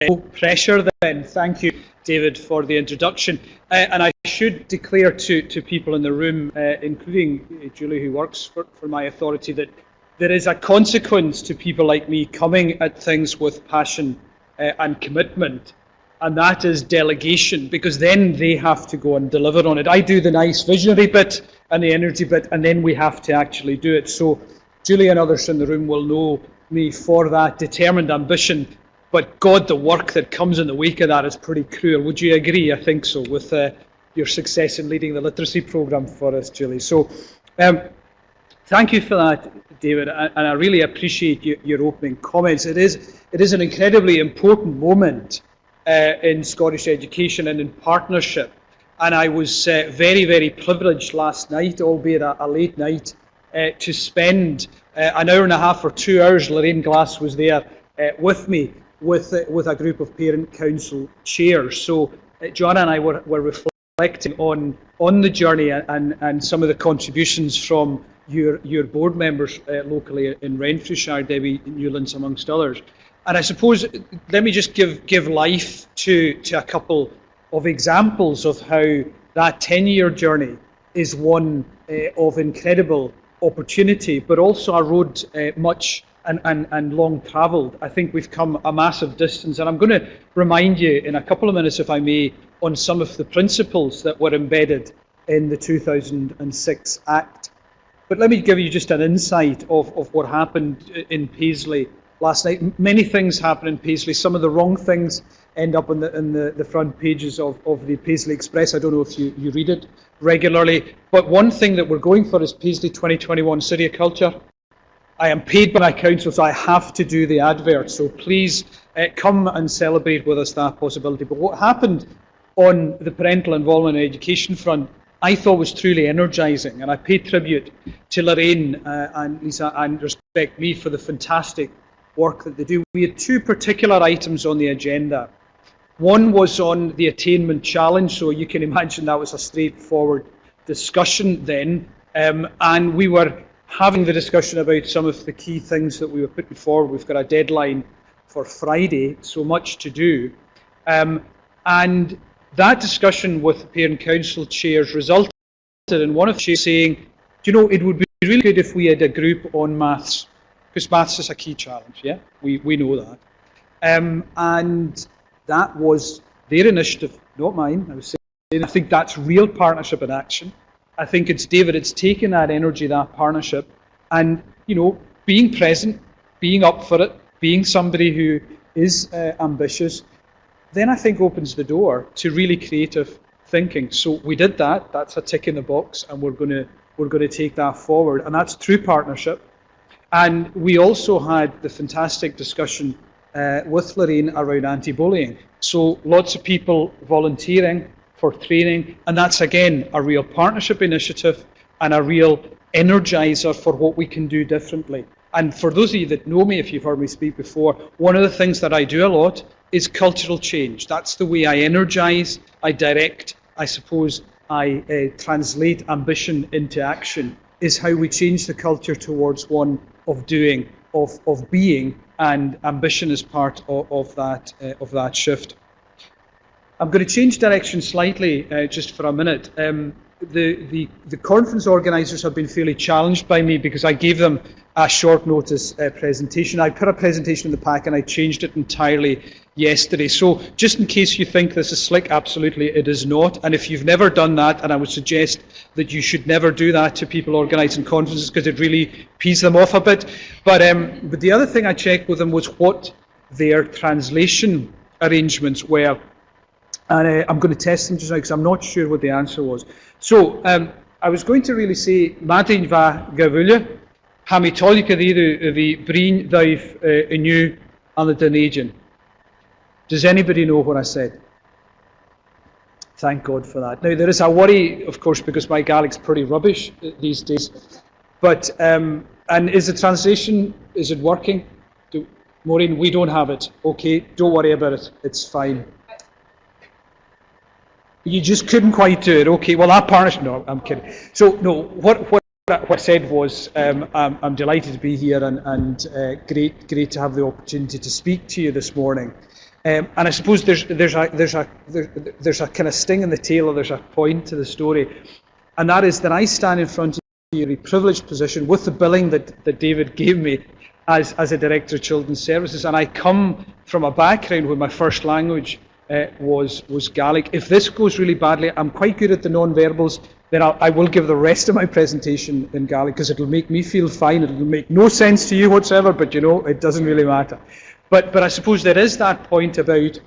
No pressure then. Thank you, David, for the introduction. And I should declare to people in the room, including Julie, who works for my authority, that there is a consequence to people like me coming at things with passion and commitment, and that is delegation, because then they have to go and deliver on it. I do the nice visionary bit and the energy bit, and then we have to actually do it. So Julie and others in the room will know me for that determined ambition. But God, the work that comes in the wake of that is pretty cruel. Would you agree? I think so, with your success in leading the literacy programme for us, Julie. So thank you for that, David, and I really appreciate your opening comments. It is an incredibly important moment in Scottish education and in partnership. And I was very, very privileged last night, albeit a late night, to spend an hour and a half or 2 hours. Lorraine Glass was there with me, with a group of parent council chairs. So Joanna and I were reflecting on the journey and some of the contributions from your board members locally in Renfrewshire, Debbie Newlands amongst others. And I suppose, let me just give life to a couple of examples of how that 10-year journey is one of incredible opportunity, but also a road much and long travelled. I think we've come a massive distance, and I'm going to remind you in a couple of minutes, if I may, on some of the principles that were embedded in the 2006 Act. But let me give you just an insight of what happened in Paisley last night. Many things happen in Paisley. Some of the wrong things end up in the front pages of the Paisley Express. I don't know if you read it regularly, but one thing that we're going for is Paisley 2021 City of Culture. I am paid by my council, so I have to do the advert, so please come and celebrate with us that possibility. But what happened on the parental involvement and education front, I thought was truly energising, and I pay tribute to Lorraine and Lisa and respect me for the fantastic work that they do. We had two particular items on the agenda. One was on the attainment challenge, so you can imagine that was a straightforward discussion then, and we were having the discussion about some of the key things that we were putting forward. We've got a deadline for Friday, so much to do. And that discussion with the parent council chairs resulted in one of them saying, you know, it would be really good if we had a group on maths, because maths is a key challenge, yeah? We know that. And that was their initiative, not mine. I was saying, I think that's real partnership in action. I think it's David, it's taken that energy, that partnership, and, you know, being present, being up for it, being somebody who is ambitious, then I think opens the door to really creative thinking. So we did that. That's a tick in the box, and we're going to take that forward, and that's true partnership. And we also had the fantastic discussion with Lorraine around anti-bullying. So lots of people volunteering for training, and that's again a real partnership initiative and a real energizer for what we can do differently. And for those of you that know me, if you've heard me speak before, one of the things that I do a lot is cultural change. That's the way I energize, I direct, I suppose I translate ambition into action, is how we change the culture towards one of doing, of being, and ambition is part of that shift. I'm going to change direction slightly just for a minute. The conference organisers have been fairly challenged by me because I gave them a short notice presentation. I put a presentation in the pack and I changed it entirely yesterday. So just in case you think this is slick, absolutely it is not. And if you've never done that, and I would suggest that you should never do that to people organising conferences because it really pees them off a bit. But the other thing I checked with them was what their translation arrangements were. And I'm going to test them just now because I'm not sure what the answer was. So I was going to really say, Madin va gavulje, hamitolika the brin daif inu and the Dunedin. Does anybody know what I said? Thank God for that. Now there is a worry, of course, because my Gaelic's pretty rubbish these days. But and is the translation, is it working? Maureen, we don't have it. Okay, don't worry about it. It's fine. You just couldn't quite do it. Okay, well that partnership, no, I'm kidding. So no, what what I said was I'm delighted to be here and great to have the opportunity to speak to you this morning. And I suppose there's a kind of sting in the tail, or there's a point to the story, and that is that I stand in front of you in a privileged position with the billing that David gave me as a Director of Children's Services, and I come from a background where my first language was Gaelic. If this goes really badly, I'm quite good at the non-verbals, then I will give the rest of my presentation in Gaelic, because it'll make me feel fine. It'll make no sense to you whatsoever, but you know, it doesn't really matter. But I suppose there is that point about,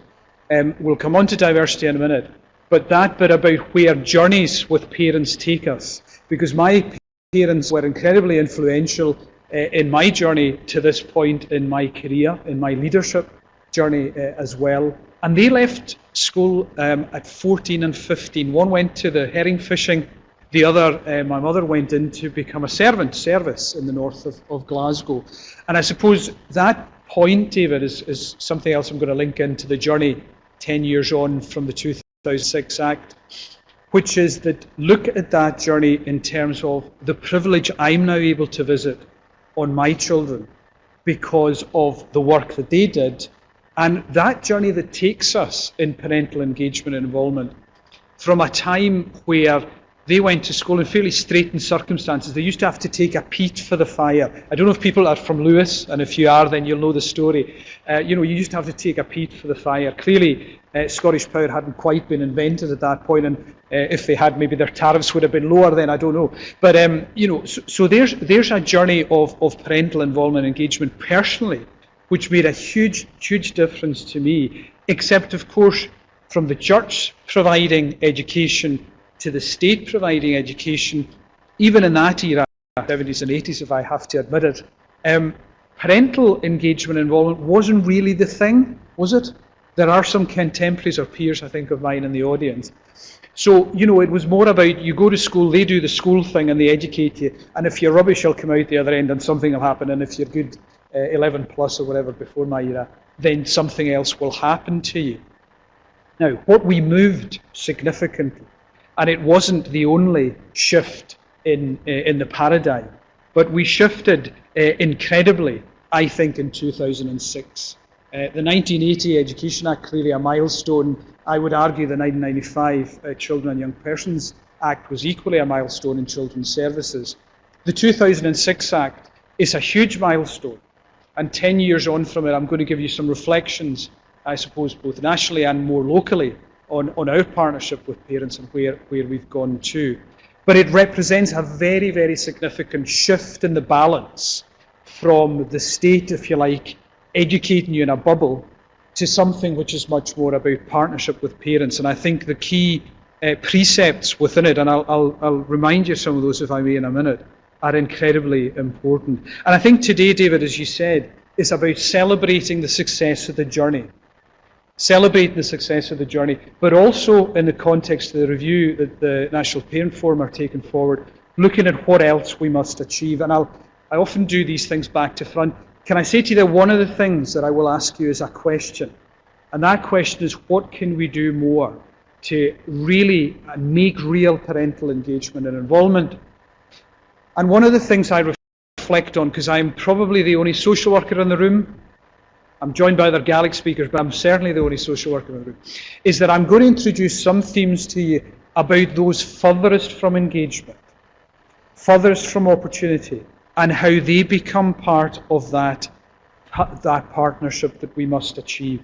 we'll come on to diversity in a minute, but that bit about where journeys with parents take us. Because my parents were incredibly influential in my journey to this point in my career, in my leadership journey as well. And they left school at 14 and 15. One went to the herring fishing, the other, my mother, went in to become a service in the north of Glasgow. And I suppose that point, David, is something else I'm going to link into the journey 10 years on from the 2006 Act, which is that look at that journey in terms of the privilege I'm now able to visit on my children because of the work that they did, and that journey that takes us in parental engagement and involvement from a time where they went to school in fairly straitened circumstances. They used to have to take a peat for the fire. I don't know if people are from Lewis, and if you are, then you'll know the story. You used to have to take a peat for the fire. Clearly, Scottish Power hadn't quite been invented at that point, and if they had, maybe their tariffs would have been lower then, I don't know. But, so there's a journey of parental involvement and engagement personally, which made a huge difference to me, except, of course, from the church providing education to the state providing education, even in that era, 70s and 80s, if I have to admit it, parental engagement and involvement wasn't really the thing, was it? There are some contemporaries or peers, I think, of mine in the audience. So, it was more about you go to school, they do the school thing and they educate you, and if you're rubbish, you'll come out the other end and something will happen, and if you're good, 11 plus or whatever before my era, then something else will happen to you. Now, what we moved significantly, and it wasn't the only shift in the paradigm, but we shifted incredibly, I think, in 2006. The 1980 Education Act, clearly a milestone. I would argue the 1995 Children and Young Persons Act was equally a milestone in children's services. The 2006 Act is a huge milestone, and 10 years on from it, I'm going to give you some reflections, I suppose, both nationally and more locally, on our partnership with parents and where we've gone to. But it represents a very, very significant shift in the balance from the state, if you like, educating you in a bubble, to something which is much more about partnership with parents. And I think the key precepts within it, and I'll remind you some of those, if I may, in a minute, are incredibly important. And I think today, David, as you said, is about celebrating the success of the journey. Celebrating the success of the journey, but also in the context of the review that the National Parent Forum are taking forward, looking at what else we must achieve. And I often do these things back to front. Can I say to you that one of the things that I will ask you is a question, and that question is, what can we do more to really make real parental engagement and involvement? And one of the things I reflect on, because I'm probably the only social worker in the room, I'm joined by other Gaelic speakers, but I'm certainly the only social worker in the room, is that I'm going to introduce some themes to you about those furthest from engagement, furthest from opportunity, and how they become part of that partnership that we must achieve.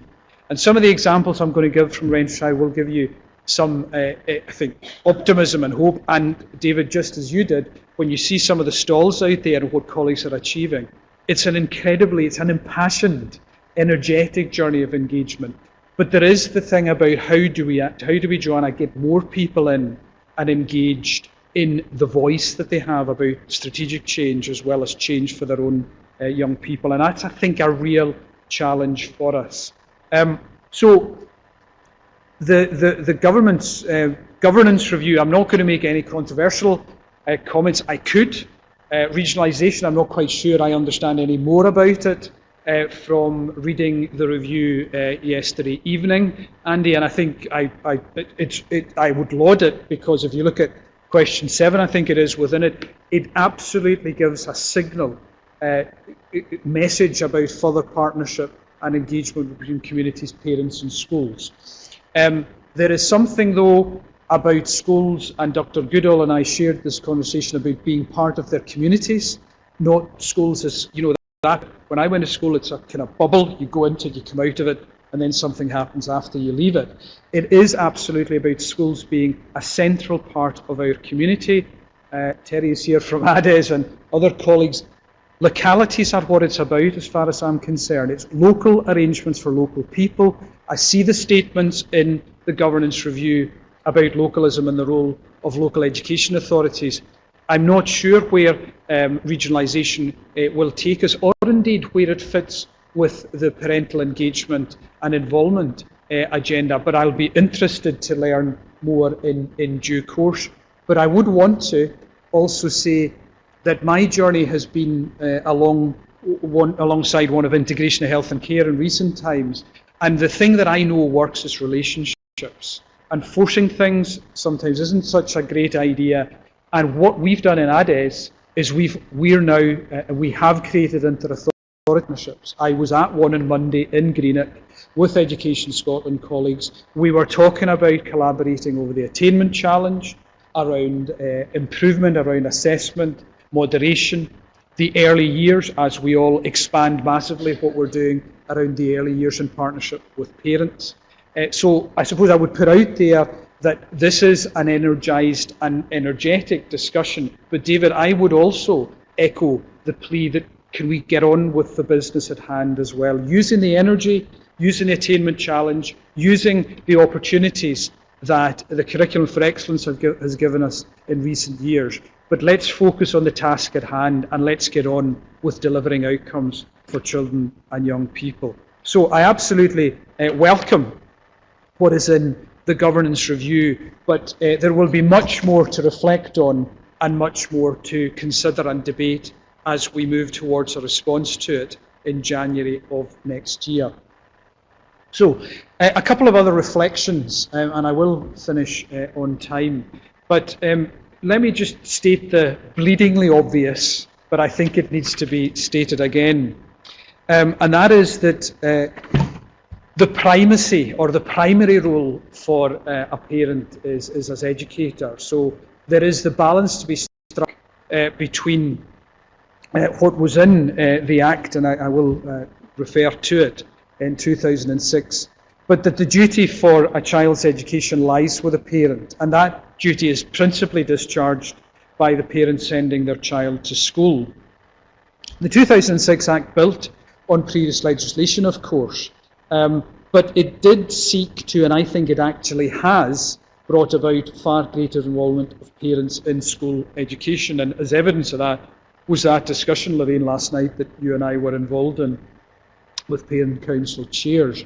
And some of the examples I'm going to give from Renfrewshire will give you some, I think, optimism and hope. And David, just as you did, when you see some of the stalls out there and what colleagues are achieving, it's an impassioned, energetic journey of engagement. But there is the thing about how do we, Joanna, get more people in and engaged in the voice that they have about strategic change as well as change for their own young people. And that's, I think, a real challenge for us. So the government's governance review, I'm not going to make any controversial comments. I could. Regionalisation, I'm not quite sure I understand any more about it from reading the review yesterday evening, Andy, and I think I would laud it, because if you look at question 7, I think it is, within it, it absolutely gives a signal, message about further partnership and engagement between communities, parents and schools. There is something, though, about schools, and Dr. Goodall and I shared this conversation about being part of their communities, not schools as, that when I went to school, it's a kind of bubble. You go into it, you come out of it, and then something happens after you leave it. It is absolutely about schools being a central part of our community. Terry is here from ADES and other colleagues. Localities are what it's about, as far as I'm concerned. It's local arrangements for local people. I see the statements in the governance review about localism and the role of local education authorities. I'm not sure where regionalisation will take us, or indeed where it fits with the parental engagement and involvement agenda, but I'll be interested to learn more in due course. But I would want to also say that my journey has been alongside one of integration of health and care in recent times, and the thing that I know works is relationships. And forcing things sometimes isn't such a great idea. And what we've done in ADES is we have created inter-authority partnerships. I was at one on Monday in Greenock with Education Scotland colleagues. We were talking about collaborating over the attainment challenge, around improvement, around assessment, moderation, the early years, as we all expand massively what we're doing around the early years in partnership with parents. So I suppose I would put out there that this is an energised and energetic discussion. But David, I would also echo the plea that can we get on with the business at hand as well, using the energy, using the attainment challenge, using the opportunities that the Curriculum for Excellence has given us in recent years. But let's focus on the task at hand, and let's get on with delivering outcomes for children and young people. So I absolutely welcome what is in the governance review, but there will be much more to reflect on and much more to consider and debate as we move towards a response to it in January of next year. So a couple of other reflections, and I will finish on time, but let me just state the bleedingly obvious, but I think it needs to be stated again, and that is that the primacy or the primary role for a parent is as educator. So there is the balance to be struck between what was in the Act, and I will refer to it, in 2006, but that the duty for a child's education lies with a parent, and that duty is principally discharged by the parent sending their child to school. The 2006 Act built on previous legislation, of course, but it did seek to, and I think it actually has, brought about far greater involvement of parents in school education. And as evidence of that was that discussion, Lorraine, last night that you and I were involved in with parent council chairs.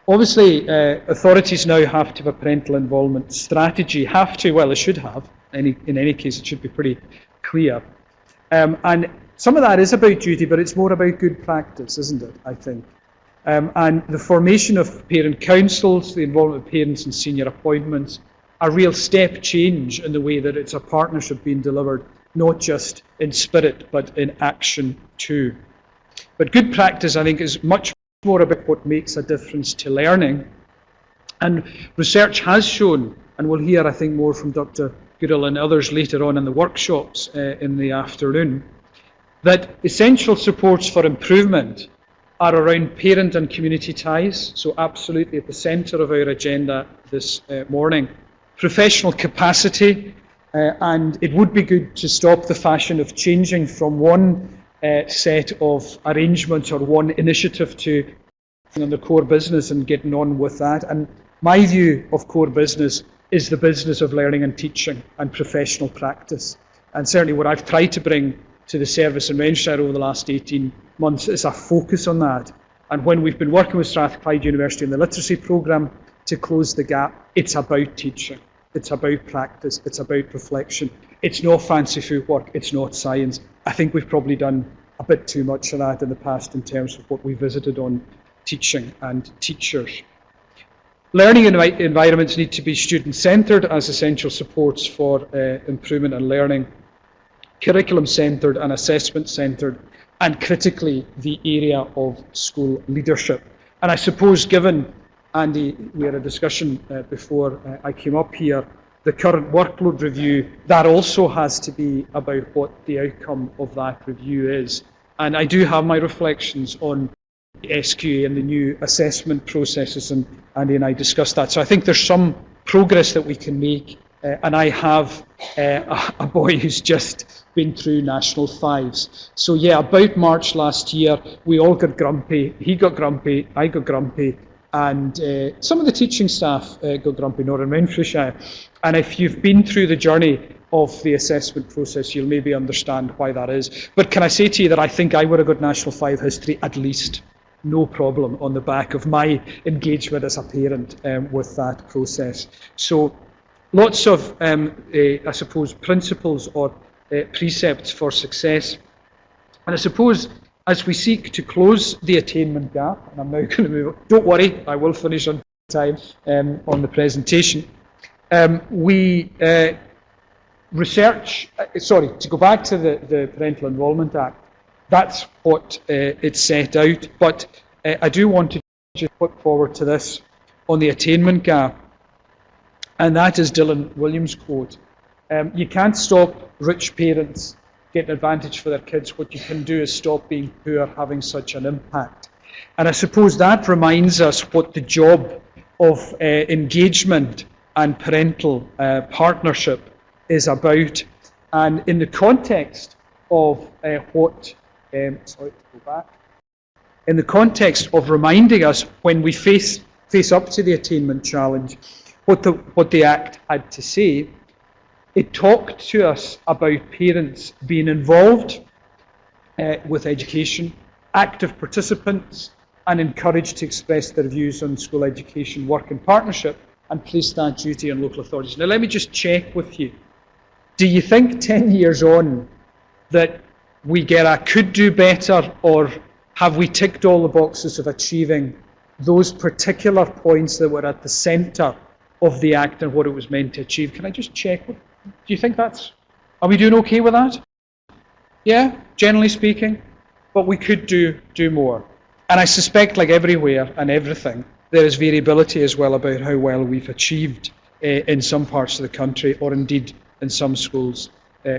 Obviously, authorities now have to have a parental involvement strategy. They should have. In any case, it should be pretty clear. And some of that is about duty, but it's more about good practice, isn't it, I think? And the formation of parent councils, the involvement of parents in senior appointments, a real step change in the way that it's a partnership being delivered, not just in spirit, but in action too. But good practice, I think, is much more about what makes a difference to learning. And research has shown, and we'll hear, I think, more from Dr. Goodall and others later on in the workshops in the afternoon, that essential supports for improvement are around parent and community ties, so absolutely at the centre of our agenda this morning. Professional capacity, and it would be good to stop the fashion of changing from one set of arrangements or one initiative to on the core business and getting on with that. And my view of core business is the business of learning and teaching and professional practice. And certainly what I've tried to bring to the service in Renshire over the last 18 months is a focus on that. And when we've been working with Strathclyde University in the literacy programme to close the gap, it's about teaching, it's about practice, it's about reflection. It's not fancy footwork, it's not science. I think we've probably done a bit too much of that in the past in terms of what we visited on teaching and teachers. Learning environments need to be student-centred as essential supports for improvement and learning, curriculum-centred and assessment-centred, and critically the area of school leadership. And I suppose, given, Andy, we had a discussion before I came up here, the current workload review, that also has to be about what the outcome of that review is. And I do have my reflections on the SQA and the new assessment processes, and Andy and I discussed that. So I think there's some progress that we can make, and I have a boy who's just been through National Fives. So yeah, about March last year, we all got grumpy. He got grumpy, I got grumpy, and some of the teaching staff got grumpy, Northern Renfrewshire. And if you've been through the journey of the assessment process, you'll maybe understand why that is. But can I say to you that I think I would have got National 5 history at least, no problem, on the back of my engagement as a parent with that process. So lots of, I suppose, principles or precepts for success. And I suppose as we seek to close the attainment gap, and I'm now going to move, don't worry, I will finish on time on the presentation. We research, to go back to the Parental Enrolment Act, that's what it set out, but I do want to just put forward to this on the attainment gap, and that is Dylan Williams' quote. You can't stop rich parents getting advantage for their kids. What you can do is stop being poor having such an impact. And I suppose that reminds us what the job of engagement and parental partnership is about. And in the context of in the context of reminding us when we face up to the attainment challenge, what the Act had to say, it talked to us about parents being involved with education, active participants, and encouraged to express their views on school education, work in partnership, and place that duty on local authorities. Now let me just check with you. Do you think 10 years on that we get a could do better, or have we ticked all the boxes of achieving those particular points that were at the centre of the Act and what it was meant to achieve? Can I just check? Do you think are we doing okay with that? Yeah, generally speaking, but we could do more. And I suspect, like everywhere and everything, there is variability as well about how well we've achieved in some parts of the country, or indeed in some schools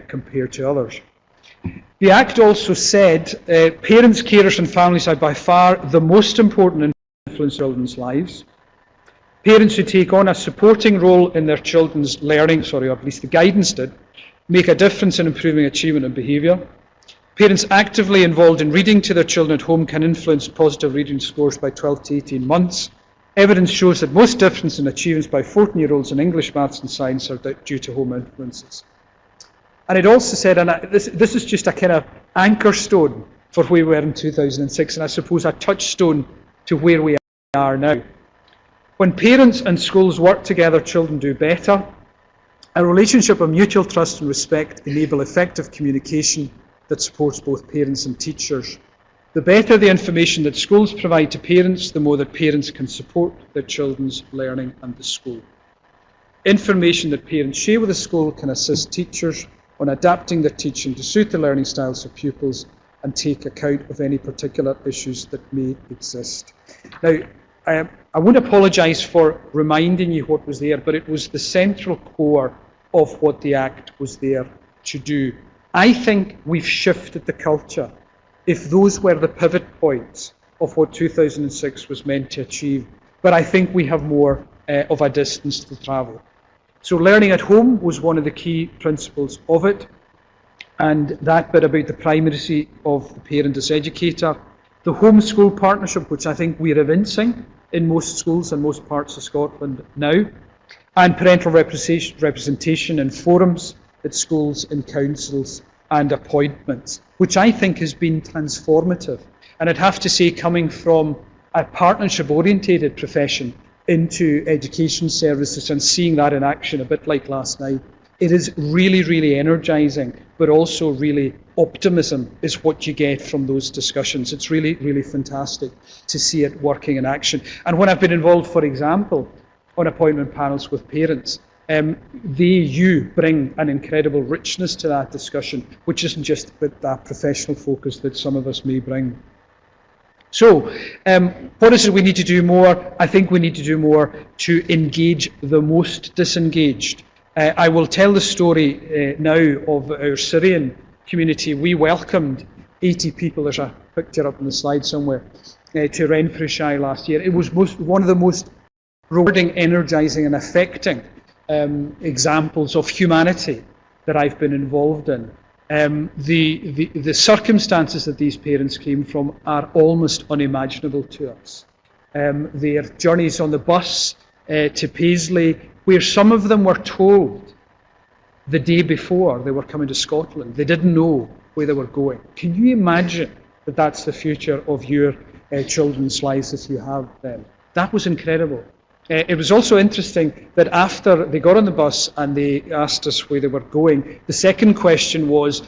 compared to others. The Act also said parents, carers and families are by far the most important influence in children's lives. Parents who take on a supporting role in their children's learning, or at least the guidance did, make a difference in improving achievement and behaviour. Parents actively involved in reading to their children at home can influence positive reading scores by 12 to 18 months. Evidence shows that most difference in achievements by 14-year-olds in English, maths and science are due to home influences. And it also said, and this is just a kind of anchor stone for where we were in 2006, and I suppose a touchstone to where we are now. When parents and schools work together, children do better. A relationship of mutual trust and respect enable effective communication that supports both parents and teachers. The better the information that schools provide to parents, the more that parents can support their children's learning and the school. Information that parents share with the school can assist teachers on adapting their teaching to suit the learning styles of pupils and take account of any particular issues that may exist. Now, I won't apologise for reminding you what was there, but it was the central core of what the Act was there to do. I think we've shifted the culture. If those were the pivot points of what 2006 was meant to achieve, but I think we have more of a distance to travel. So learning at home was one of the key principles of it, and that bit about the primacy of the parent as educator, the home-school partnership, which I think we're evincing in most schools and most parts of Scotland now, and parental representation in forums at schools, in councils and appointments, which I think has been transformative. And I'd have to say, coming from a partnership-orientated profession into education services and seeing that in action, a bit like last night, it is really, really energising, but also really optimism is what you get from those discussions. It's really, really fantastic to see it working in action. And when I've been involved, for example, on appointment panels with parents, you bring an incredible richness to that discussion, which isn't just with that professional focus that some of us may bring. So, what is it we need to do more? I think we need to do more to engage the most disengaged. I will tell the story now of our Syrian community. We welcomed 80 people, there's a picture up on the slide somewhere, to Renfrewshire last year. It was one of the most rewarding, energising and affecting examples of humanity that I've been involved in. The circumstances that these parents came from are almost unimaginable to us. Their journeys on the bus to Paisley, where some of them were told the day before they were coming to Scotland. They didn't know where they were going. Can you imagine that that's the future of your children's lives if you have them? That was incredible. It was also interesting that after they got on the bus and they asked us where they were going, the second question was,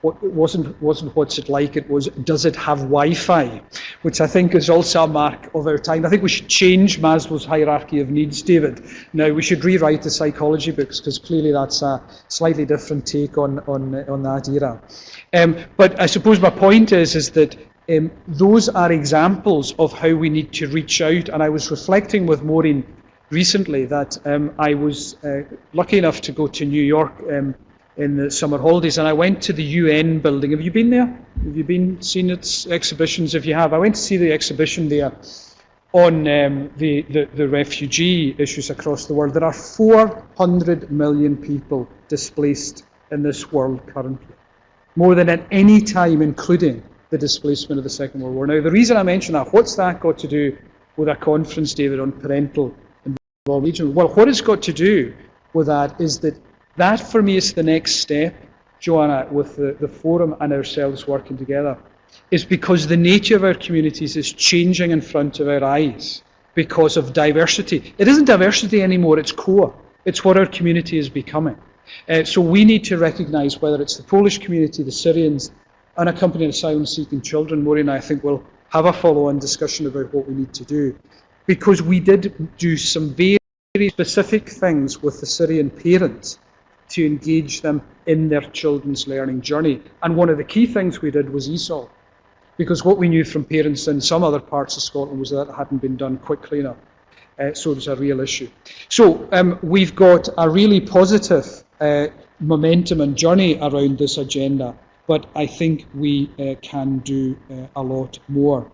wasn't what's it like, it was, does it have Wi-Fi? Which I think is also a mark of our time. I think we should change Maslow's hierarchy of needs, David. Now, we should rewrite the psychology books, because clearly that's a slightly different take on that era. But I suppose my point is that those are examples of how we need to reach out. And I was reflecting with Maureen recently that I was lucky enough to go to New York in the summer holidays, and I went to the UN building. Have you been there? Have you seen its exhibitions? If you have, I went to see the exhibition there on the refugee issues across the world. There are 400 million people displaced in this world currently, more than at any time, including the displacement of the Second World War. Now, the reason I mention that, what's that got to do with a conference, David, on parental involvement? Well, what it's got to do with that is that for me is the next step, Joanna, with the forum and ourselves working together, is because the nature of our communities is changing in front of our eyes because of diversity. It isn't diversity anymore, it's core. It's what our community is becoming. So we need to recognise, whether it's the Polish community, the Syrians, unaccompanied asylum-seeking children. Maureen and I think we'll have a follow-on discussion about what we need to do, because we did do some very specific things with the Syrian parents to engage them in their children's learning journey. And one of the key things we did was ESOL, because what we knew from parents in some other parts of Scotland was that it hadn't been done quickly enough. So it was a real issue. So we've got a really positive momentum and journey around this agenda, but I think we can do a lot more.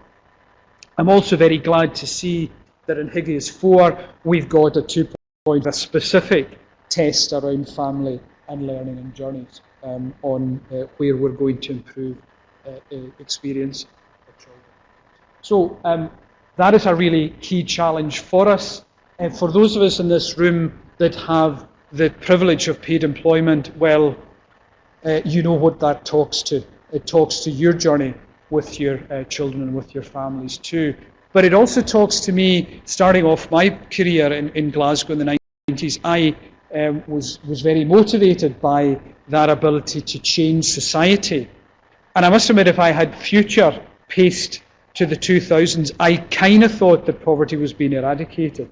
I'm also very glad to see that in Higgies 4 we've got a 2-point, a specific test around family and learning and journeys on where we're going to improve experience for children. So that is a really key challenge for us. For those of us in this room that have the privilege of paid employment, well, you know what that talks to. It talks to your journey with your children and with your families too. But it also talks to me, starting off my career in Glasgow in the 90s, I was very motivated by that ability to change society. And I must admit, if I had future paced to the 2000s, I kind of thought that poverty was being eradicated.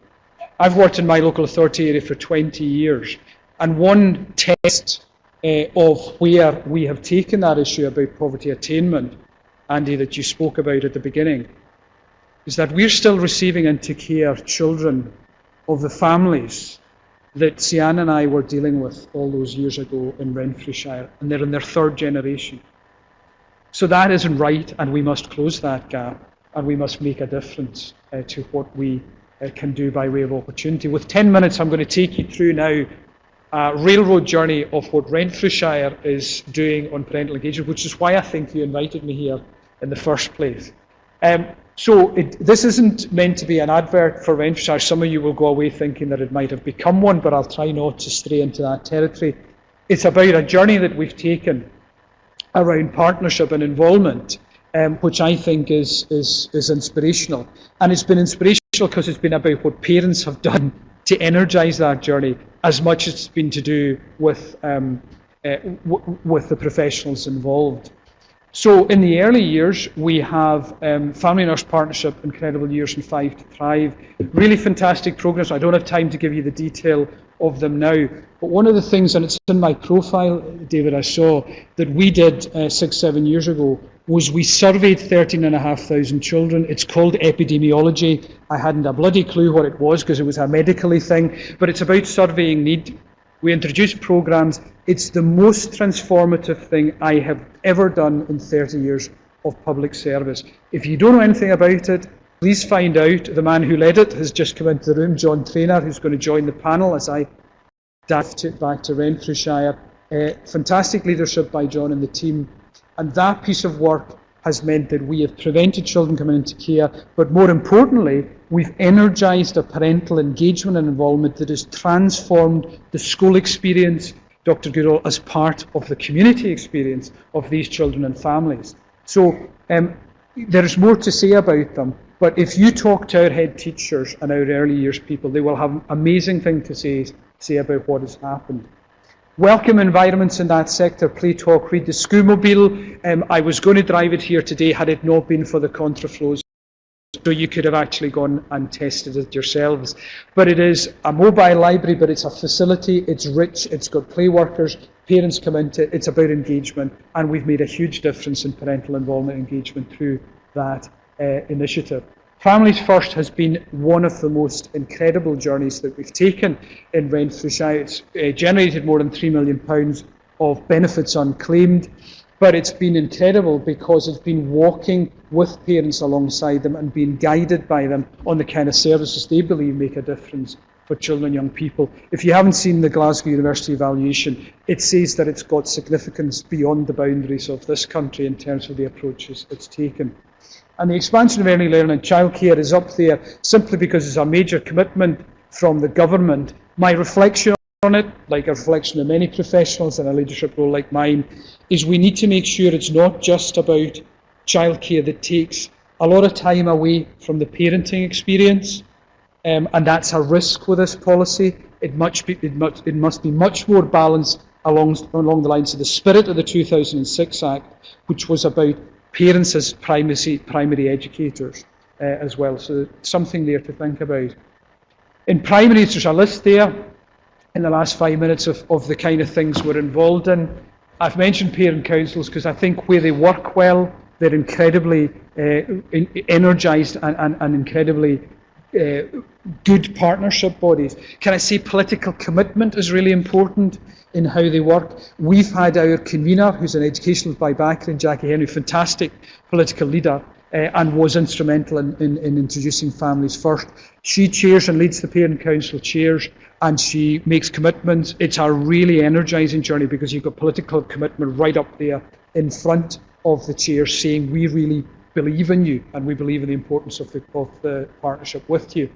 I've worked in my local authority area for 20 years, and one test of where we have taken that issue about poverty attainment, Andy, that you spoke about at the beginning, is that we're still receiving into care children of the families that Sian and I were dealing with all those years ago in Renfrewshire, and they're in their 3rd generation. So that isn't right, and we must close that gap, and we must make a difference to what we can do by way of opportunity. With 10 minutes, I'm going to take you through now a railroad journey of what Renfrewshire is doing on parental engagement, which is why I think you invited me here in the first place. This isn't meant to be an advert for Renfrewshire. Some of you will go away thinking that it might have become one, but I'll try not to stray into that territory. It's about a journey that we've taken around partnership and involvement, which I think is inspirational. And it's been inspirational because it's been about what parents have done to energise that journey, as much as it's been to do with the professionals involved. So in the early years, we have Family Nurse Partnership, Incredible Years from 5 to Thrive. Really fantastic programs. I don't have time to give you the detail of them now. But one of the things, and it's in my profile, David, I saw, that we did 6-7 years ago, was we surveyed 13,500 children. It's called epidemiology. I hadn't a bloody clue what it was because it was a medically thing, but it's about surveying need. We introduced programs. It's the most transformative thing I have ever done in 30 years of public service. If you don't know anything about it, please find out. The man who led it has just come into the room, John Traynor, who's going to join the panel as I daft it back to Renfrewshire. Fantastic leadership by John and the team. And that piece of work has meant that we have prevented children coming into care, but more importantly, we've energised a parental engagement and involvement that has transformed the school experience, Dr. Goodall, as part of the community experience of these children and families. So there's more to say about them, but if you talk to our head teachers and our early years people, they will have an amazing thing to say about what has happened. Welcome environments in that sector. Play, talk, read. The schoolmobile, I was going to drive it here today had it not been for the contraflows, so you could have actually gone and tested it yourselves. But it is a mobile library, but it's a facility, it's rich, it's got play workers, parents come into it, it's about engagement, and we've made a huge difference in parental involvement engagement through that initiative. Families First has been one of the most incredible journeys that we've taken in Renfrewshire. It's generated more than £3 million of benefits unclaimed, but it's been incredible because it's been walking with parents alongside them and being guided by them on the kind of services they believe make a difference for children and young people. If you haven't seen the Glasgow University evaluation, it says that it's got significance beyond the boundaries of this country in terms of the approaches it's taken. And the expansion of early learning and childcare is up there simply because it's a major commitment from the government. My reflection on it, like a reflection of many professionals in a leadership role like mine, is we need to make sure it's not just about childcare that takes a lot of time away from the parenting experience, and that's a risk with this policy. It must be much more balanced along the lines of the spirit of the 2006 Act, which was about parents as primary educators as well. So something there to think about. In primaries, there's a list there in the last 5 minutes of the kind of things we're involved in. I've mentioned parent councils because I think where they work well, they're incredibly energised and incredibly good partnership bodies. Can I say political commitment is really important in how they work? We've had our convener, who's an educationalist by background, Jackie Henry, fantastic political leader, and was instrumental in introducing Families First. She chairs and leads the Parent Council chairs, and she makes commitments. It's a really energising journey because you've got political commitment right up there in front of the chairs saying we really believe in you and we believe in the importance of the partnership with you.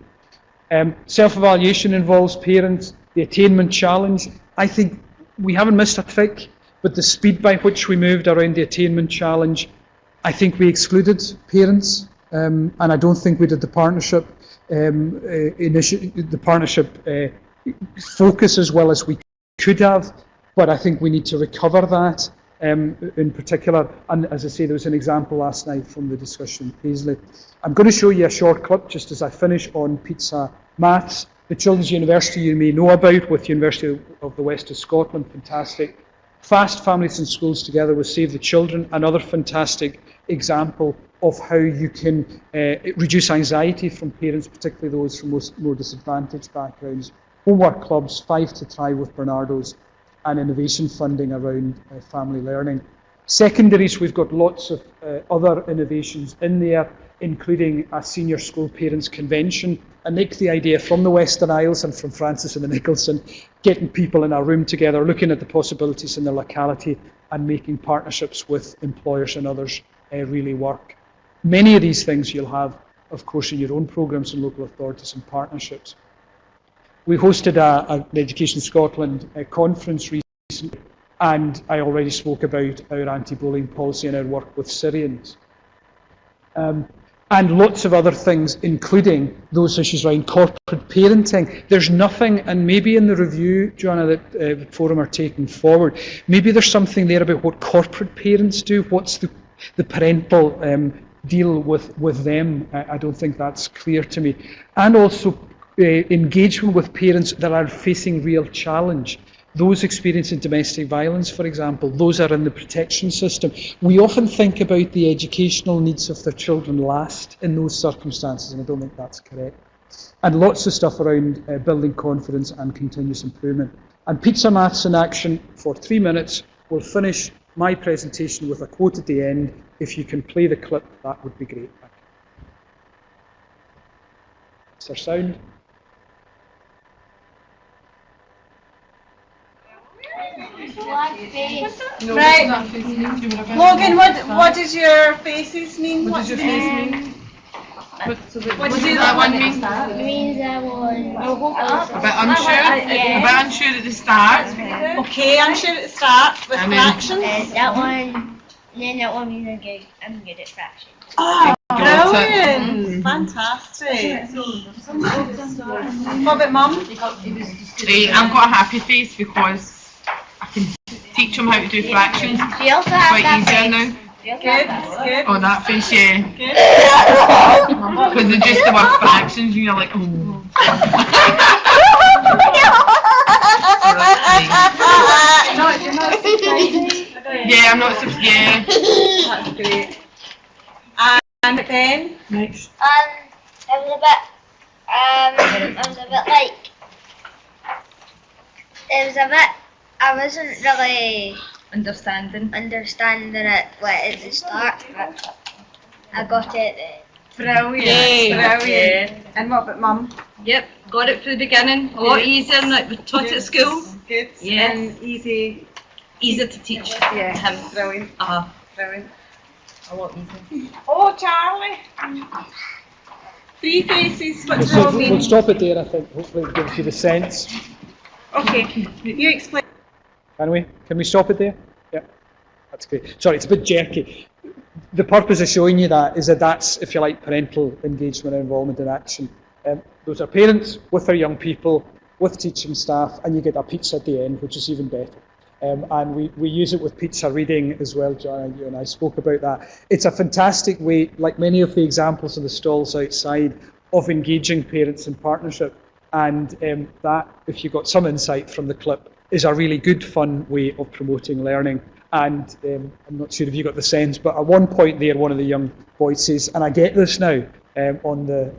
Self-evaluation involves parents. The attainment challenge, I think we haven't missed a trick, but the speed by which we moved around the attainment challenge, I think we excluded parents, and I don't think we did the partnership focus as well as we could have, but I think we need to recover that in particular. And as I say, there was an example last night from the discussion in Paisley. I'm going to show you a short clip just as I finish on pizza maths. The Children's University you may know about with University of the West of Scotland, fantastic. Fast Families and Schools together with Save the Children, another fantastic example of how you can reduce anxiety from parents, particularly those from more disadvantaged backgrounds. Homework clubs, 5 to Thrive with Bernardo's, and innovation funding around family learning. Secondaries, we've got lots of other innovations in there, including a senior school parents convention. And Nick, the idea from the Western Isles and from Francis and the Nicholson, getting people in a room together, looking at the possibilities in the locality and making partnerships with employers and others really work. Many of these things you'll have, of course, in your own programmes and local authorities and partnerships. We hosted an Education Scotland conference recently, and I already spoke about our anti-bullying policy and our work with Syrians. And lots of other things, including those issues around corporate parenting. There's nothing, and maybe in the review, Joanna, that the Forum are taking forward, maybe there's something there about what corporate parents do. What's the The parental deal with them, I don't think that's clear to me. And also engagement with parents that are facing real challenge. Those experiencing domestic violence, for example, those are in the protection system. We often think about the educational needs of their children last in those circumstances, and I don't think that's correct. And lots of stuff around building confidence and continuous improvement. And Pizza Maths in Action for 3 minutes. We'll finish my presentation with a quote at the end. If you can play the clip, that would be great. Is there sound? Right. Logan, what does your faces mean? What does your face mean? What does that one mean? It means I was A bit unsure? A bit unsure at the start. Okay, I'm sure at the start with And then- fractions. that one, and then that one means I'm good at fractions. Oh, Got brilliant! Fantastic. What about Mum? Right, I've got a happy face because I can teach them how to do fractions. She also It's has quite that easier face. now. She also Good, has that. good, Oh, that face, yeah. good. Because they're just the word fractions and you're like, oh. Yeah, I'm not, yeah. That's great. And then? It was a bit, I wasn't really Understanding. understanding it at the start, but I got it. Brilliant. Yay. Brilliant. And what about Mum? Yep, got it from the beginning. A lot easier than like we taught at school. Good. Yes. And easy. Easier to teach. Yeah. Him. Brilliant. Brilliant. A lot easier. Oh, Charlie. 3 faces. What does it So all mean? we'll stop it there, I think. Hopefully it gives you the sense. Okay. You explain. Can we? Can we stop it there? Yeah, that's great. Sorry, it's a bit jerky. The purpose of showing you that is that that's, if you like, parental engagement and involvement in action. Those are parents with their young people, with teaching staff, and you get a pizza at the end, which is even better. And we use it with pizza reading as well, John, you and I spoke about that. It's a fantastic way, like many of the examples of the stalls outside, of engaging parents in partnership. And that, if you got some insight from the clip, is a really good, fun way of promoting learning. And I'm not sure if you got the sense, but at one point there, one of the young boys says, and I get this now, on the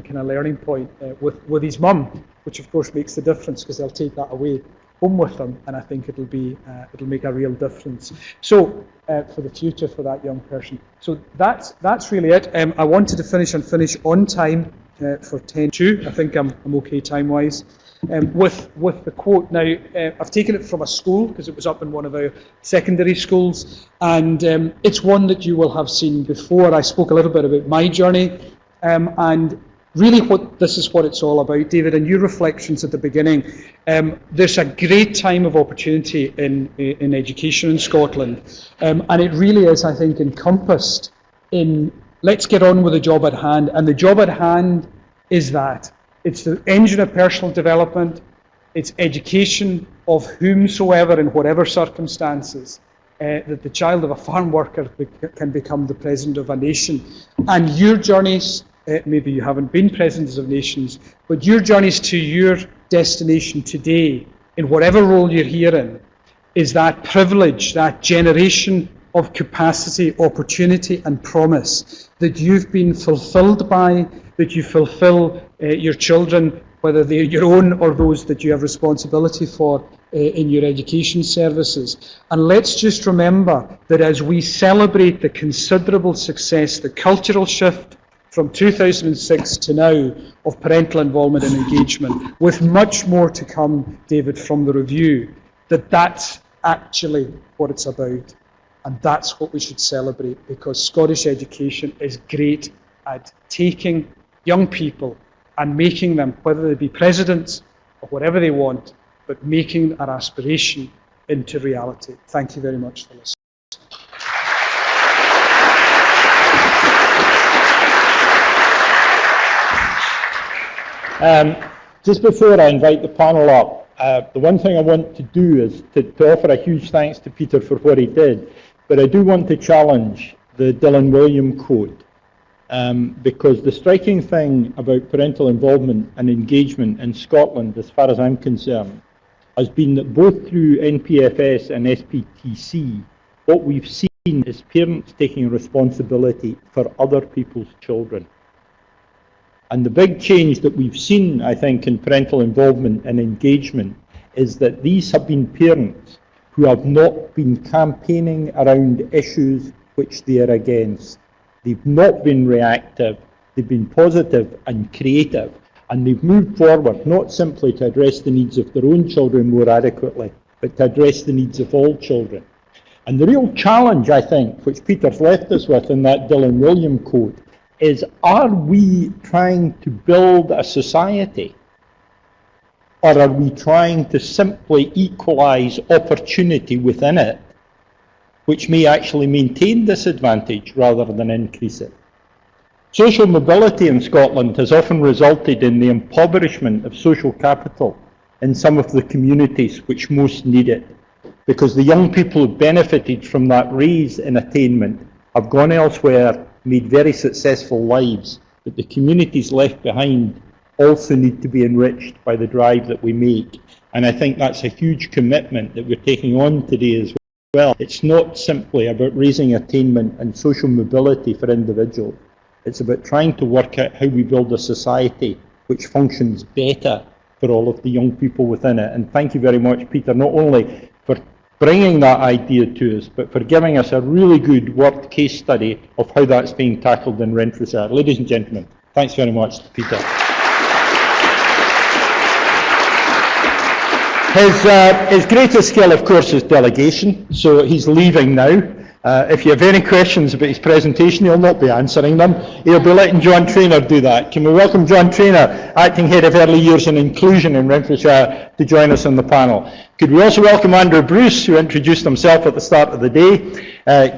kind of learning point with his mum, which of course makes the difference because they'll take that away home with them, and I think it'll make a real difference. So for the future for that young person. So that's really it. I wanted to finish on time for 10:02. I think I'm okay time-wise. With the quote now, I've taken it from a school because it was up in one of our secondary schools, and it's one that you will have seen before. I spoke a little bit about my journey, and really this is what it's all about, David, and your reflections at the beginning. There's a great time of opportunity in education in Scotland, and it really is, I think, encompassed in let's get on with the job at hand, and the job at hand is that. It's the engine of personal development, it's education of whomsoever in whatever circumstances, that the child of a farm worker can become the president of a nation. And your journeys, maybe you haven't been presidents of nations, but your journeys to your destination today, in whatever role you're here in, is that privilege, that generation of capacity, opportunity and promise that you've been fulfilled by, that you fulfill your children, whether they're your own or those that you have responsibility for in your education services. And let's just remember that as we celebrate the considerable success, the cultural shift from 2006 to now of parental involvement and engagement, with much more to come, David, from the review, that's actually what it's about. And that's what we should celebrate, because Scottish education is great at taking young people and making them, whether they be presidents or whatever they want, but making our aspiration into reality. Thank you very much for listening. Just before I invite the panel up, the one thing I want to do is to offer a huge thanks to Peter for what he did. but I do want to challenge the Dylan William Code, because the striking thing about parental involvement and engagement in Scotland, as far as I'm concerned, has been that both through NPFS and SPTC, what we've seen is parents taking responsibility for other people's children. And the big change that we've seen, I think, in parental involvement and engagement is that these have been parents who have not been campaigning around issues which they are against. They've not been reactive, they've been positive and creative, and they've moved forward not simply to address the needs of their own children more adequately, but to address the needs of all children. And the real challenge, I think, which Peter's left us with in that Dylan William Code, is are we trying to build a society, or are we trying to simply equalise opportunity within it, which may actually maintain disadvantage rather than increase it? Social mobility in Scotland has often resulted in the impoverishment of social capital in some of the communities which most need it, because the young people who benefited from that raise in attainment have gone elsewhere, made very successful lives, but the communities left behind also need to be enriched by the drive that we make. And I think that's a huge commitment that we're taking on today as well. It's not simply about raising attainment and social mobility for individuals. It's about trying to work out how we build a society which functions better for all of the young people within it. And thank you very much, Peter, not only for bringing that idea to us, but for giving us a really good worked case study of how that's being tackled in Renfrewshire. Ladies and gentlemen, thanks very much to Peter. His greatest skill, of course, is delegation, so he's leaving now. If you have any questions about his presentation, he'll not be answering them. He'll be letting John Traynor do that. Can we welcome John Traynor, Acting Head of Early Years and Inclusion in Renfrewshire, to join us on the panel? Could we also welcome Andrew Bruce, who introduced himself at the start of the day?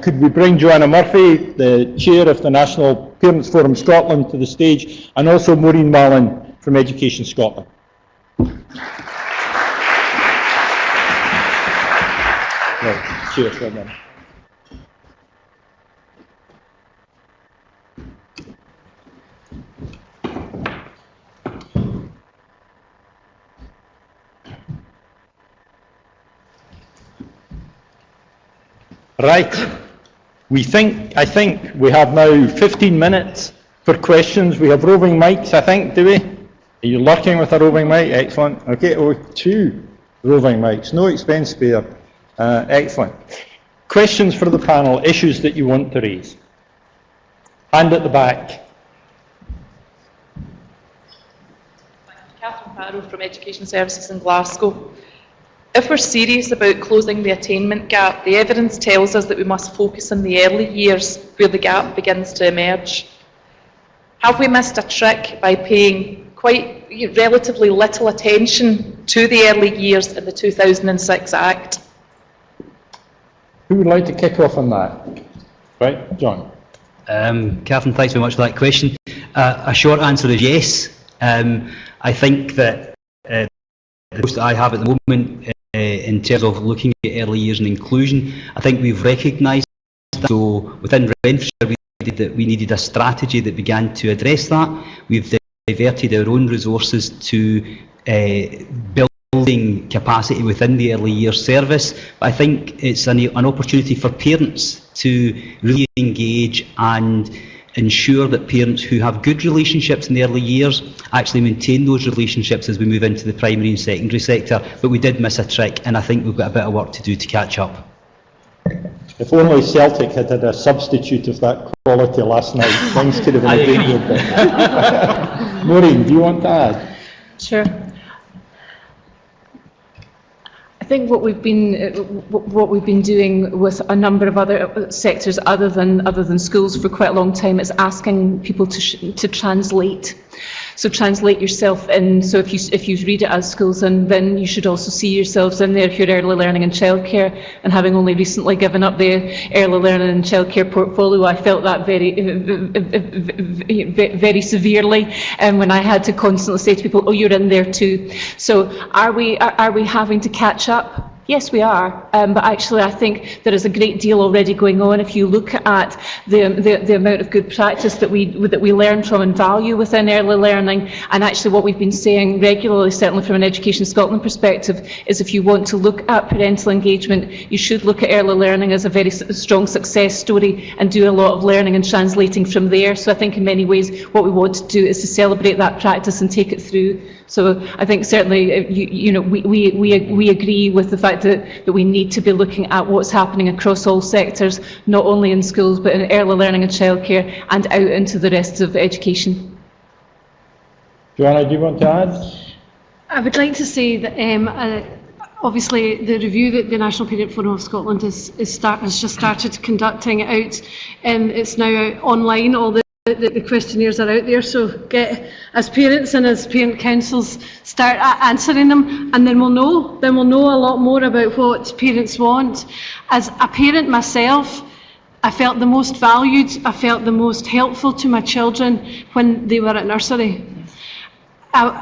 Could we bring Joanna Murphy, the Chair of the National Parents Forum Scotland, to the stage, and also Maureen Mallon from Education Scotland? Right, cheers, well done. Right, I think we have now 15 minutes for questions. We have roving mics, I think, do we? Are you lurking with a roving mic? Excellent. Okay, 2 roving mics, no expense spared. Excellent. Questions for the panel, issues that you want to raise. Hand at the back. Catherine Farrow from Education Services in Glasgow. If we're serious about closing the attainment gap, the evidence tells us that we must focus on the early years where the gap begins to emerge. Have we missed a trick by paying quite relatively little attention to the early years in the 2006 Act? Who would like to kick off on that? Right, John. Catherine, thanks very much for that question. A short answer is yes. I think that the post that I have at the moment in terms of looking at early years and inclusion, I think we've recognised that. So within Renfrewshire, we needed a strategy that began to address that. We've diverted our own resources to building capacity within the early years service. But I think it's an opportunity for parents to really engage and ensure that parents who have good relationships in the early years actually maintain those relationships as we move into the primary and secondary sector. But we did miss a trick, and I think we've got a bit of work to do to catch up. If only Celtic had had a substitute of that quality last night, things could have been a bit better. Maureen, do you want to add? Sure. I think what we've been doing with a number of other sectors other than schools for quite a long time is asking people to translate. So translate yourself in. So if you read it as schools, and then you should also see yourselves in there if you're early learning and childcare. And having only recently given up the early learning and childcare portfolio, I felt that very severely. And when I had to constantly say to people, "Oh, you're in there too." So are we having to catch up Yes, we are, but actually I think there is a great deal already going on. If you look at the amount of good practice that we learn from and value within early learning, and actually what we've been saying regularly, certainly from an Education Scotland perspective, is if you want to look at parental engagement, you should look at early learning as a very strong success story and do a lot of learning and translating from there. So I think in many ways what we want to do is to celebrate that practice and take it through. So I think certainly we agree with the fact that we need to be looking at what's happening across all sectors, not only in schools but in early learning and childcare and out into the rest of education. Joanna, do you want to add? I would like to say that obviously the review that the National Parent Forum of Scotland has just started conducting it out. It's now out online, all the questionnaires are out there, so get, as parents and as parent councils, start answering them, and then we'll know a lot more about what parents want. As a parent myself, I felt the most valued, I felt the most helpful to my children when they were at nursery.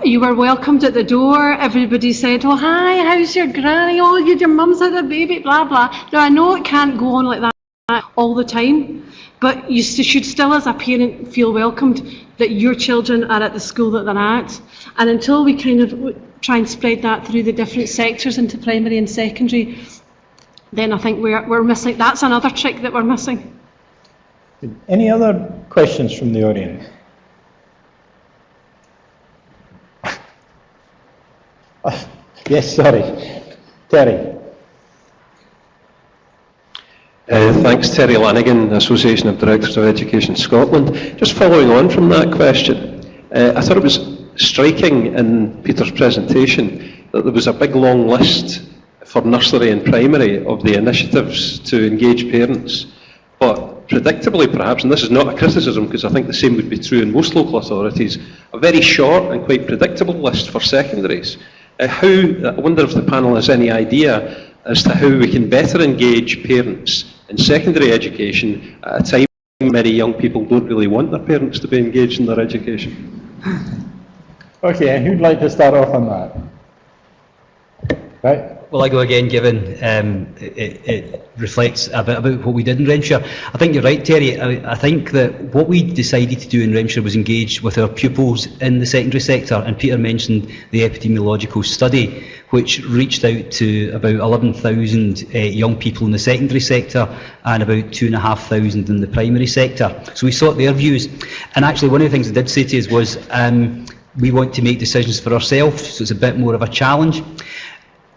You were welcomed at the door, everybody said, oh hi, how's your granny, oh your mum's had a baby, blah blah. Now I know it can't go on like that all the time, but you should still as a parent feel welcomed that your children are at the school that they're at. And until we kind of try and spread that through the different sectors into primary and secondary, then I think we're missing, that's another trick that we're missing. Any other questions from the audience? Yes, sorry. Terry. Thanks, Terry Lanigan, Association of Directors of Education Scotland. Just following on from that question, I thought it was striking in Peter's presentation that there was a big long list for nursery and primary of the initiatives to engage parents, but predictably perhaps, and this is not a criticism because I think the same would be true in most local authorities, a very short and quite predictable list for secondaries. I wonder if the panel has any idea as to how we can better engage parents in secondary education at a time when many young people don't really want their parents to be engaged in their education. Okay, and who'd like to start off on that? Right. Well, I go again, given it reflects a bit about what we did in Renfrewshire. I think you're right, Terry. I think that what we decided to do in Renfrewshire was engage with our pupils in the secondary sector, and Peter mentioned the epidemiological study, which reached out to about 11,000 young people in the secondary sector and about 2,500 in the primary sector. So we sought their views. And actually, one of the things they did say to us was, we want to make decisions for ourselves, so it's a bit more of a challenge.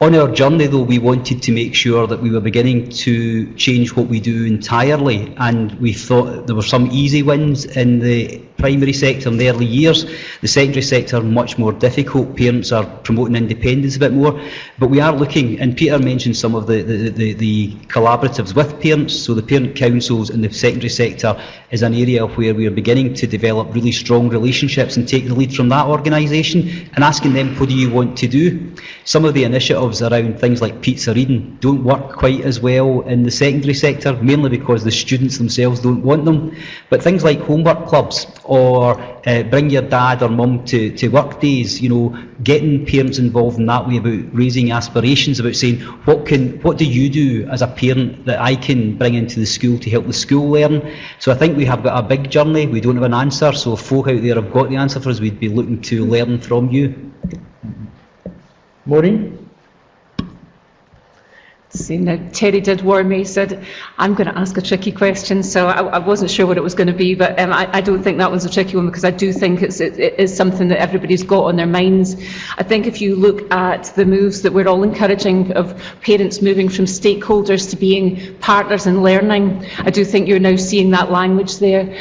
On our journey, though, we wanted to make sure that we were beginning to change what we do entirely, and we thought there were some easy wins in the primary sector in the early years. The secondary sector, much more difficult. Parents are promoting independence a bit more, but we are looking, and Peter mentioned some of the collaboratives with parents, so the parent councils in the secondary sector is an area where we are beginning to develop really strong relationships and take the lead from that organisation and asking them, what do you want to do? Some of the initiatives around things like pizza reading don't work quite as well in the secondary sector, mainly because the students themselves don't want them, but things like homework clubs or bring your dad or mum to work days, getting parents involved in that way about raising aspirations, about saying, what do you do as a parent that I can bring into the school to help the school learn? So I think we have got a big journey. We don't have an answer, so if folk out there have got the answer for us, we'd be looking to learn from you. Maureen? See, now Terry did warn me, he said, I'm going to ask a tricky question, so I wasn't sure what it was going to be, but I don't think that was a tricky one, because I do think it is something that everybody's got on their minds. I think if you look at the moves that we're all encouraging of parents moving from stakeholders to being partners in learning, I do think you're now seeing that language there.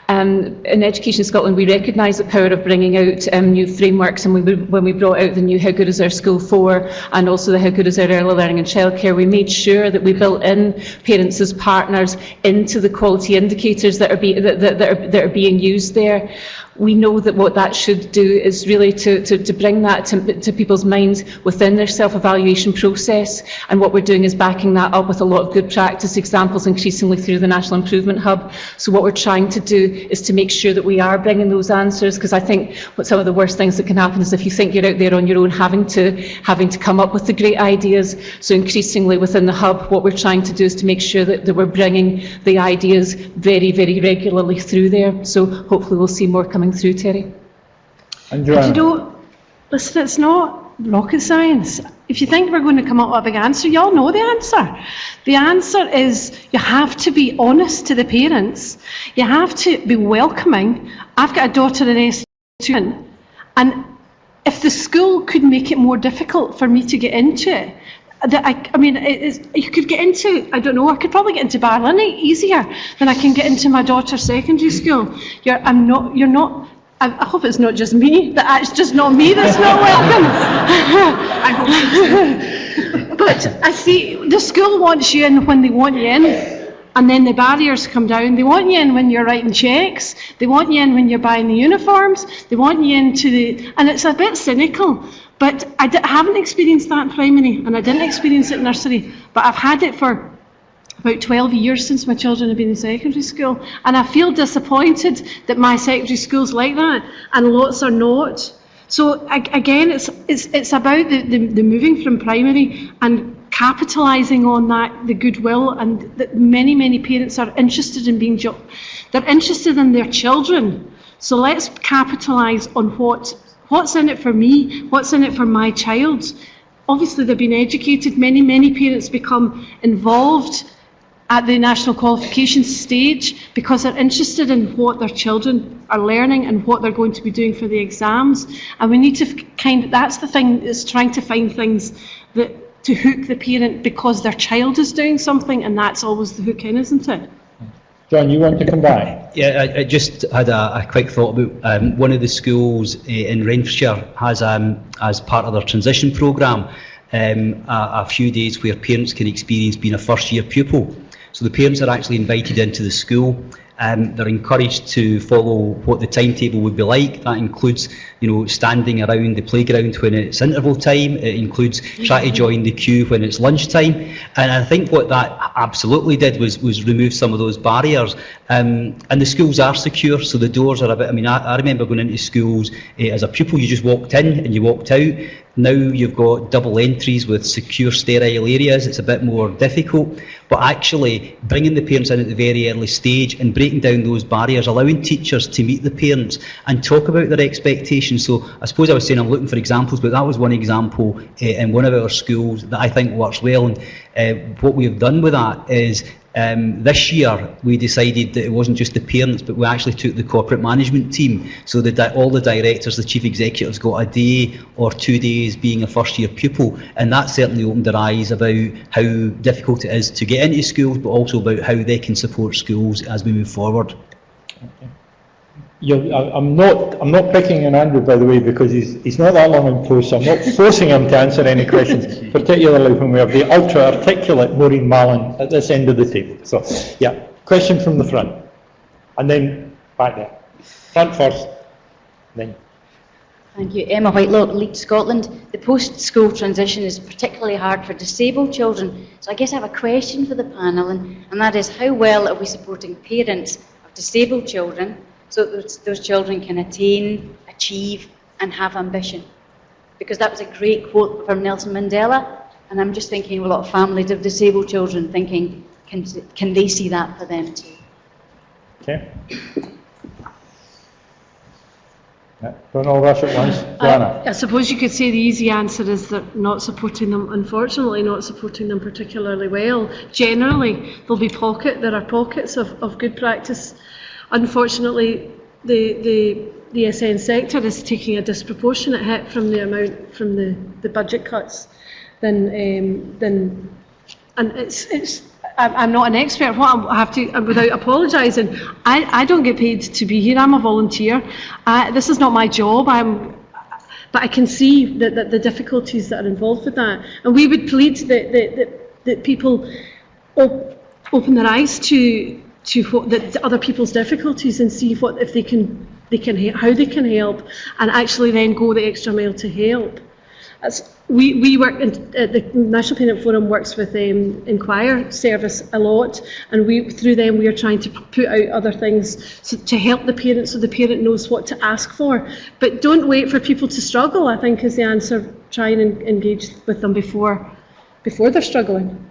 In Education Scotland, we recognise the power of bringing out new frameworks, and when we brought out the new How Good Is Our School For and also the How Good Is Our Early Learning and Childcare, we made sure that we built in parents as partners into the quality indicators that are being used there. we know that what that should do is really to bring that to people's minds within their self-evaluation process, and what we're doing is backing that up with a lot of good practice examples increasingly through the National Improvement Hub. So what we're trying to do is to make sure that we are bringing those answers, because I think what some of the worst things that can happen is if you think you're out there on your own having to come up with the great ideas. So increasingly within the hub, what we're trying to do is to make sure that we're bringing the ideas very, very regularly through there. So hopefully we'll see more coming through, Terry. And But you Joanne? know, listen, it's not rocket science. If you think we're going to come up with a big answer, you all know the answer. The answer is you have to be honest to the parents. You have to be welcoming. I've got a daughter in S2, and if the school could make it more difficult for me to get into it, I mean, you could get into, I don't know, I could probably get into Barlinnie easier than I can get into my daughter's secondary school. I hope it's not just me, that it's just not me that's not welcome. I hope so. But I see, the school wants you in when they want you in, and then the barriers come down. They want you in when you're writing cheques, they want you in when you're buying the uniforms, they want you into and it's a bit cynical. But I haven't experienced that in primary, and I didn't experience it in nursery, but I've had it for about 12 years since my children have been in secondary school, and I feel disappointed that my secondary school's like that, and lots are not. So again, it's about the moving from primary and capitalising on that, the goodwill, and that many parents are interested in being, they're interested in their children. So let's capitalise on what's in it for me, what's in it for my child. Obviously they've been educated, many parents become involved at the national qualifications stage because they're interested in what their children are learning and what they're going to be doing for the exams. And we need to that's the thing, is trying to find things that to hook the parent because their child is doing something, and that's always the hook in, isn't it? John, you want to come back? Yeah, I just had a quick thought about one of the schools in Renfrewshire has, as part of their transition programme, a few days where parents can experience being a first-year pupil. So the parents are actually invited into the school. They're encouraged to follow what the timetable would be like. That includes, standing around the playground when it's interval time. It includes trying to join the queue when it's lunchtime. And I think what that absolutely did was remove some of those barriers. And the schools are secure, so the doors are a bit. I remember going into schools as a pupil. You just walked in and you walked out. Now you've got double entries with secure sterile areas. It's a bit more difficult, but actually bringing the parents in at the very early stage and breaking down those barriers, allowing teachers to meet the parents and talk about their expectations. So I suppose I was saying I'm looking for examples, but that was one example in one of our schools that I think works well. And what we have done with that is this year we decided that it wasn't just the parents, but we actually took the corporate management team, so that all the directors, the chief executives got a day or 2 days being a first year pupil, and that certainly opened their eyes about how difficult it is to get into schools, but also about how they can support schools as we move forward. I'm not picking on Andrew, by the way, because he's not that long in post, so I'm not forcing him to answer any questions, particularly when we have the ultra-articulate Maureen Mallon at this end of the table. So, yeah, question from the front, and then back there. Front first, then. Thank you. Emma Whitelock, Leeds, Scotland. The post-school transition is particularly hard for disabled children, so I guess I have a question for the panel, and that is, how well are we supporting parents of disabled children so that those children can attain, achieve, and have ambition? Because that was a great quote from Nelson Mandela, and I'm just thinking of a lot of families of disabled children thinking, can they see that for them too? Okay. Don't all rush at once. Joanna. I suppose you could say the easy answer is that not supporting them, unfortunately, not supporting them particularly well. Generally, there are pockets of good practice. Unfortunately, the SN sector is taking a disproportionate hit from the budget cuts. And it's. I'm not an expert. What I have to, without apologising, I don't get paid to be here. I'm a volunteer. This is not my job. But I can see that the difficulties that are involved with that. And we would plead that people open their eyes to other people's difficulties and see if they can how they can help, and actually then go the extra mile to help. We work at the National Parent Forum works with Inquire service a lot, and through them we are trying to put out other things to help the parent, so the parent knows what to ask for. But don't wait for people to struggle, I think, is the answer. Try and engage with them before they're struggling.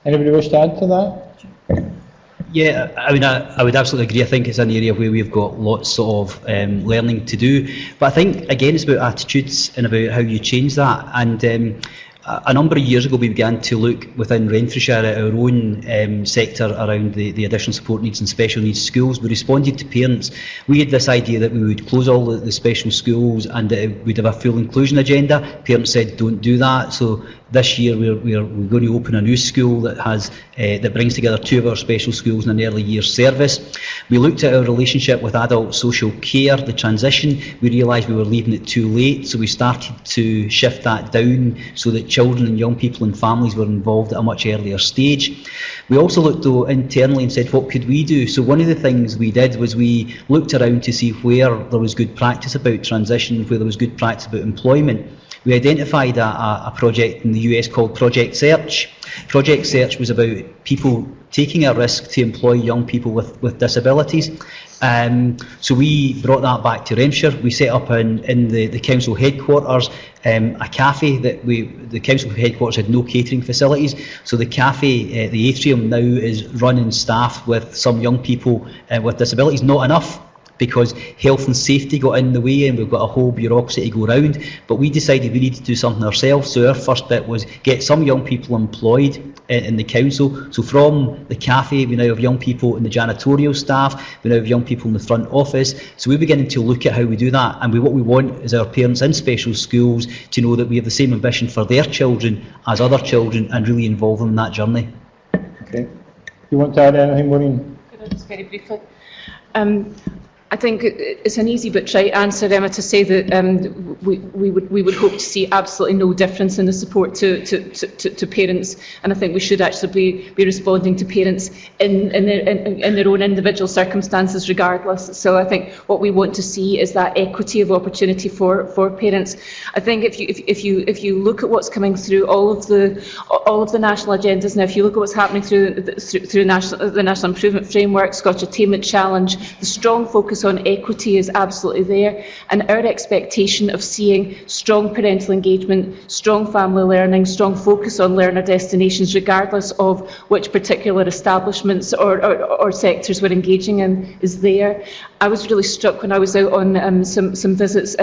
Anybody wish to add to that? Yeah, I mean, I would absolutely agree. I think it's an area where we've got lots of learning to do. But I think, again, it's about attitudes and about how you change that. And a number of years ago, we began to look within Renfrewshire at our own sector around the additional support needs and special needs schools. We responded to parents. We had this idea that we would close all the special schools and we'd have a full inclusion agenda. Parents said, don't do that. So this year we're going to open a new school that has that brings together 2 of our special schools in an early years service. We looked at our relationship with adult social care, the transition. We realised we were leaving it too late, so we started to shift that down so that children and young people and families were involved at a much earlier stage. We also looked though internally and said, what could we do? So one of the things we did was we looked around to see where there was good practice about transition, where there was good practice about employment. We identified a project in the US called Project Search. Project Search was about people taking a risk to employ young people with disabilities. So we brought that back to Renfrewshire. We set up in the council headquarters a cafe the council headquarters had no catering facilities. So the cafe, the atrium now is run and staffed with some young people with disabilities, not enough, because health and safety got in the way and we've got a whole bureaucracy to go around. But we decided we needed to do something ourselves, so our first bit was get some young people employed in the council. So from the cafe we now have young people in the janitorial staff, we now have young people in the front office. So we're beginning to look at how we do that, and what we want is our parents in special schools to know that we have the same ambition for their children as other children and really involve them in that journey. Okay. Do you want to add anything, Maureen? Just very briefly. I think it's an easy but trite answer, Emma, to say that we would hope to see absolutely no difference in the support to parents, and I think we should actually be responding to parents in their own individual circumstances regardless. So I think what we want to see is that equity of opportunity for parents. I think if you look at what's coming through all of the national agendas now, if you look at what's happening through the National Improvement Framework, Scottish Attainment Challenge, the strong focus on equity is absolutely there, and our expectation of seeing strong parental engagement, strong family learning, strong focus on learner destinations regardless of which particular establishments or sectors we're engaging in is there. I was really struck when I was out on some visits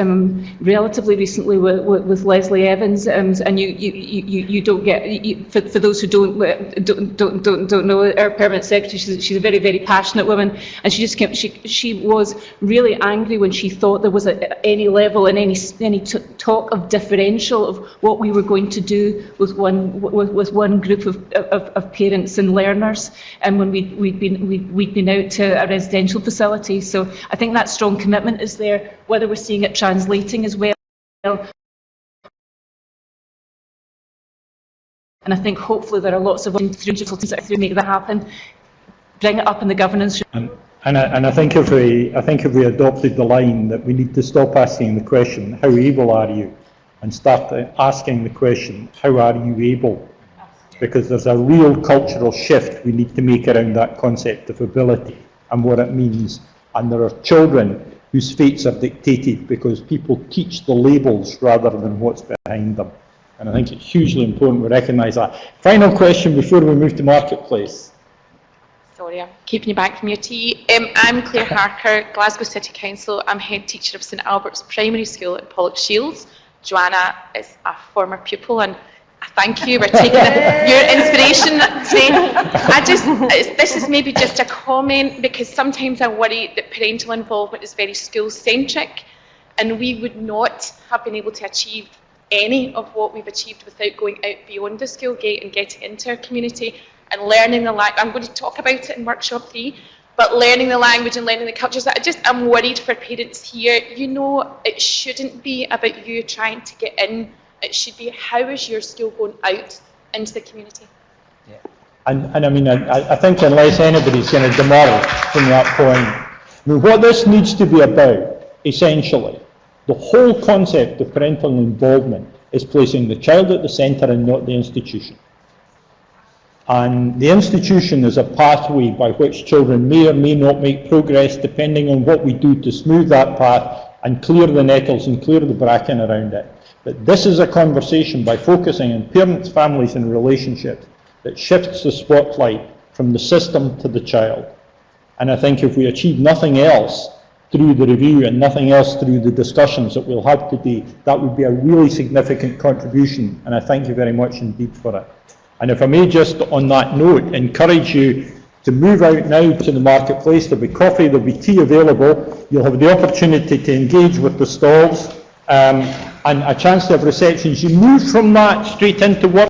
relatively recently with Leslie Evans, and you don't get, for those who don't know, our permanent secretary, she's a very, very passionate woman, and she was really angry when she thought there was any level and any talk of differential of what we were going to do with one group of parents and learners, and when we'd been out to a residential facility. So I think that strong commitment is there, whether we're seeing it translating as well. And I think hopefully there are lots of digital things that make that happen. Bring it up in the governance. And I think if we adopted the line that we need to stop asking the question, how able are you? And start asking the question, how are you able? Because there's a real cultural shift we need to make around that concept of ability and what it means. And there are children whose fates are dictated because people teach the labels rather than what's behind them. And I think it's hugely important we recognise that. Final question before we move to Marketplace. Sorry, I'm keeping you back from your tea. I'm Claire Harker, Glasgow City Council. I'm head teacher of St Albert's Primary School at Pollokshields. Joanna is a former pupil, and I thank you for taking your inspiration today. This is maybe just a comment, because sometimes I worry that parental involvement is very school-centric, and we would not have been able to achieve any of what we've achieved without going out beyond the school gate and getting into our community and learning the language. I'm going to talk about it in workshop 3, but learning the language and learning the cultures. I'm worried for parents here. You know, it shouldn't be about you trying to get in. It should be, how is your school going out into the community? Yeah. And I mean, I think unless anybody's going to demur from that point, I mean, what this needs to be about, essentially, the whole concept of parental involvement is placing the child at the centre and not the institution. And the institution is a pathway by which children may or may not make progress depending on what we do to smooth that path and clear the nettles and clear the bracken around it. But this is a conversation by focusing on parents, families and relationships that shifts the spotlight from the system to the child. And I think if we achieve nothing else through the review and nothing else through the discussions that we'll have today, that would be a really significant contribution, and I thank you very much indeed for it. And if I may just on that note encourage you to move out now to the marketplace. There'll be coffee, there'll be tea available, you'll have the opportunity to engage with the stalls and a chance to have receptions. You move from that straight into work